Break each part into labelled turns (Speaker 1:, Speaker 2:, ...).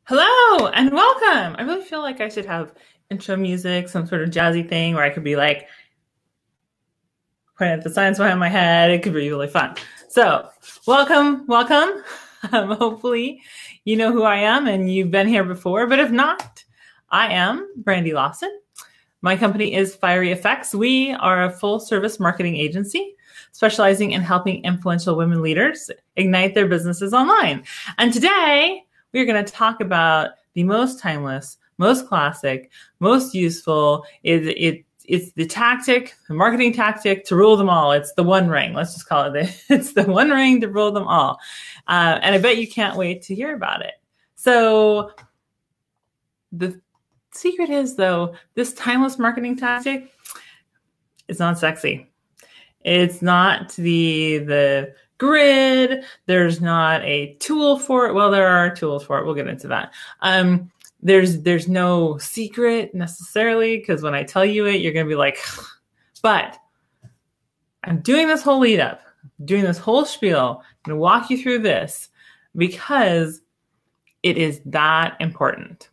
Speaker 1: Hello and welcome. I really feel like I should have intro music, some sort of jazzy thing where I could be like pointing at the signs behind my head. It could be really fun. So welcome. Hopefully you know who I am and you've been here before, but if not, I am Brandy Lawson. My company is FieryFX. We are a full service marketing agency specializing in helping influential women leaders ignite their businesses online. And today, we're going to talk about the most timeless, most classic, most useful. It's the tactic, the marketing tactic to rule them all. It's the one ring. Let's just call it it's the one ring to rule them all. And I bet you can't wait to hear about it. So the secret is, though, this timeless marketing tactic is not sexy. It's not the grid. There's not a tool for it. Well, there are tools for it. We'll get into that. There's no secret necessarily, because when I tell you it, you're going to be like, but I'm doing this whole lead up, doing this whole spiel. I'm going to walk you through this because it is that important.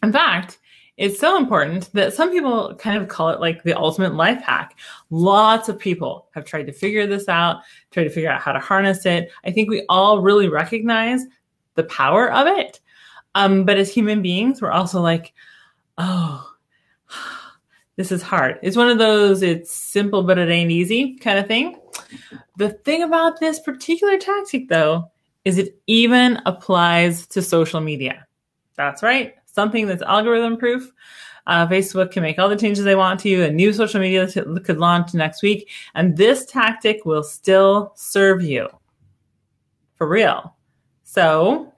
Speaker 1: In fact, it's so important that some people kind of call it like the ultimate life hack. Lots of people have tried to figure this out, tried to figure out how to harness it. I think we all really recognize the power of it. But as human beings, we're also like, oh, this is hard. It's one of those, it's simple, but it ain't easy kind of thing. The thing about this particular tactic, though, is it even applies to social media. That's right. Something that's algorithm proof. Facebook can make all the changes they want to. A new social media could launch next week. And this tactic will still serve you. For real. So,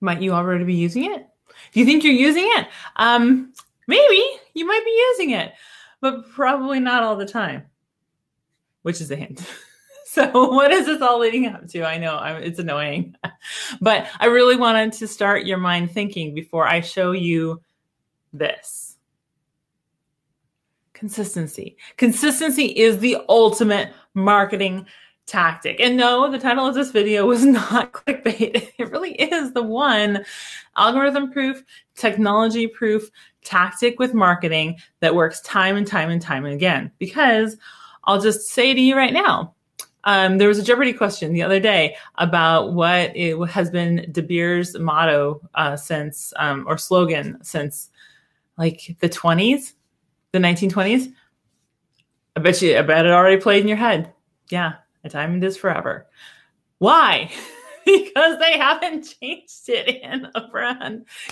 Speaker 1: might you already be using it? Do you think you're using it? Maybe you might be using it, but probably not all the time, which is a hint. So what is this all leading up to? I know it's annoying, but I really wanted to start your mind thinking before I show you this. Consistency. Consistency is the ultimate marketing tactic. And no, the title of this video was not clickbait. It really is the one algorithm proof, technology proof tactic with marketing that works time and time and time again. Because I'll just say to you right now, there was a Jeopardy question the other day about what it has been De Beers' motto since, or slogan since like the 20s, the 1920s. I bet it already played in your head. Yeah, a diamond is forever. Why? Because they haven't changed it in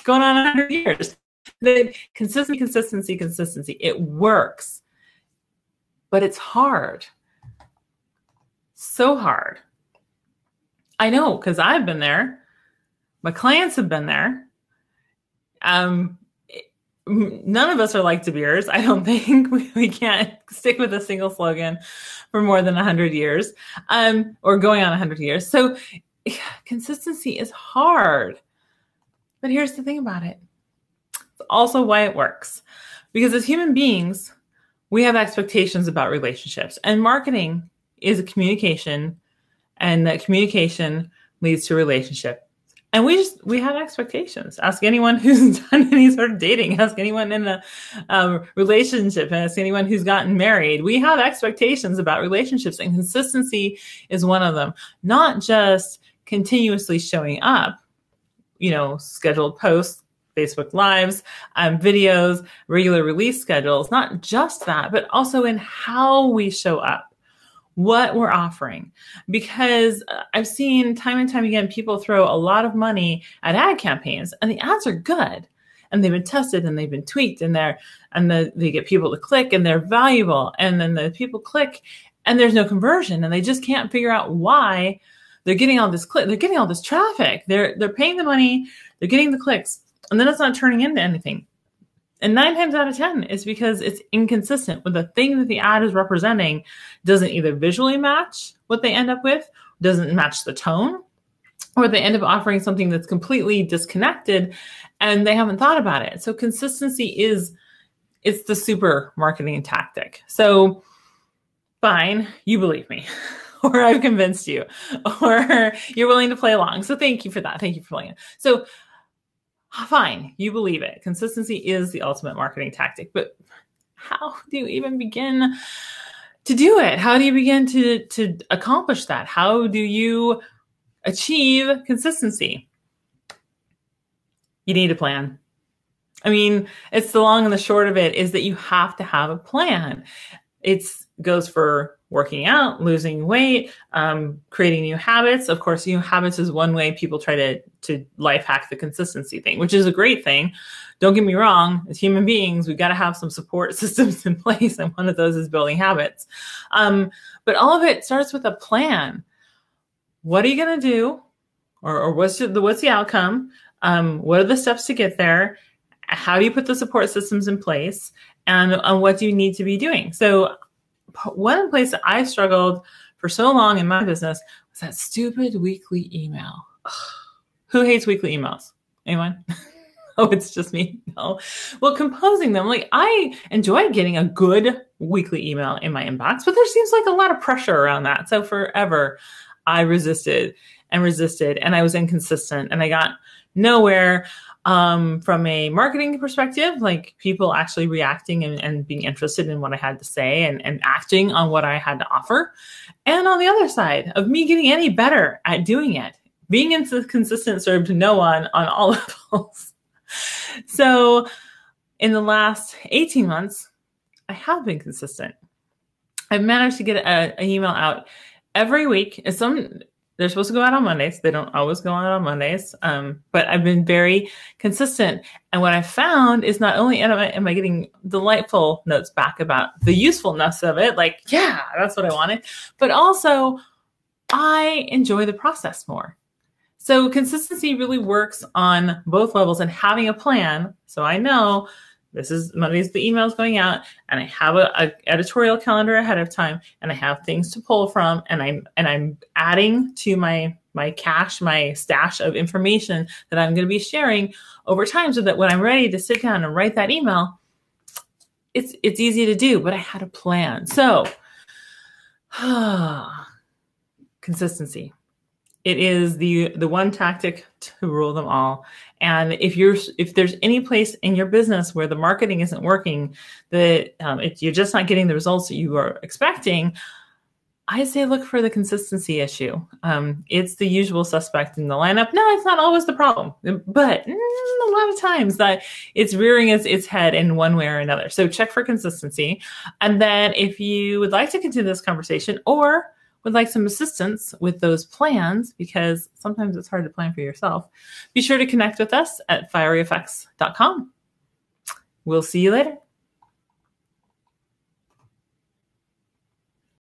Speaker 1: going on 100 years. The consistency. It works, but it's hard. So hard. I know, because I've been there. My clients have been there. None of us are like De Beers. I don't think we can't stick with a single slogan for more than 100 years, or going on 100 years. So consistency is hard. But here's the thing about it. It's also why it works. Because as human beings, we have expectations about relationships, and marketing is a communication, and that communication leads to a relationship. And we have expectations. Ask anyone who's done any sort of dating. Ask anyone in a relationship. Ask anyone who's gotten married. We have expectations about relationships, and consistency is one of them. Not just continuously showing up, scheduled posts, Facebook Lives, videos, regular release schedules. Not just that, but also in how we show up. What we're offering. Because I've seen time and time again, people throw a lot of money at ad campaigns, and the ads are good, and they've been tested, and they've been tweaked, and they get people to click, and they're valuable, and then the people click, and there's no conversion, and they just can't figure out why they're getting all this they're getting all this traffic. They're paying the money, they're getting the clicks, and then it's not turning into anything. And 9 times out of 10 is because it's inconsistent with the thing that the ad is representing. Doesn't either visually match what they end up with, doesn't match the tone, or they end up offering something that's completely disconnected and they haven't thought about it. So consistency it's the super marketing tactic. So fine, you believe me. or I've convinced you, or you're willing to play along. So thank you for that. Thank you for playing it. So fine, you believe it. Consistency is the ultimate marketing tactic, but how do you even begin to do it? How do you begin to accomplish that? How do you achieve consistency? You need a plan. I mean, it's the long and the short of it is that you have to have a plan. It goes for working out, losing weight, creating new habits. Of course, new habits is one way people try to life hack the consistency thing, which is a great thing. Don't get me wrong. As human beings, we've got to have some support systems in place, and one of those is building habits. But all of it starts with a plan. What are you going to do? Or what's the outcome? What are the steps to get there? How do you put the support systems in place? And what do you need to be doing? So one place that I struggled for so long in my business was that stupid weekly email. Ugh. Who hates weekly emails? Anyone? Oh, it's just me. No. Well, composing them, like I enjoy getting a good weekly email in my inbox, but there seems like a lot of pressure around that. So forever I resisted, and I was inconsistent, and I got nowhere. From a marketing perspective, like people actually reacting and being interested in what I had to say and acting on what I had to offer. And on the other side of me getting any better at doing it, being inconsistent served no one on all levels. So in the last 18 months, I have been consistent. I've managed to get an email out every week. They're supposed to go out on Mondays. They don't always go out on Mondays. But I've been very consistent. And what I found is not only am I getting delightful notes back about the usefulness of it, like, yeah, that's what I wanted, but also I enjoy the process more. So consistency really works on both levels, and having a plan. So I know this is Monday's the email's going out, and I have a editorial calendar ahead of time, and I have things to pull from, and I'm adding to my cache, my stash of information that I'm going to be sharing over time, so that when I'm ready to sit down and write that email, it's easy to do. But I had a plan. So consistency. It is the one tactic to rule them all. And if there's any place in your business where the marketing isn't working, that you're just not getting the results that you are expecting, I say look for the consistency issue. It's the usual suspect in the lineup. No, it's not always the problem, but a lot of times that it's rearing its head in one way or another. So check for consistency. And then if you would like to continue this conversation or would like some assistance with those plans, because sometimes it's hard to plan for yourself, be sure to connect with us at FieryFX.com. We'll see you later.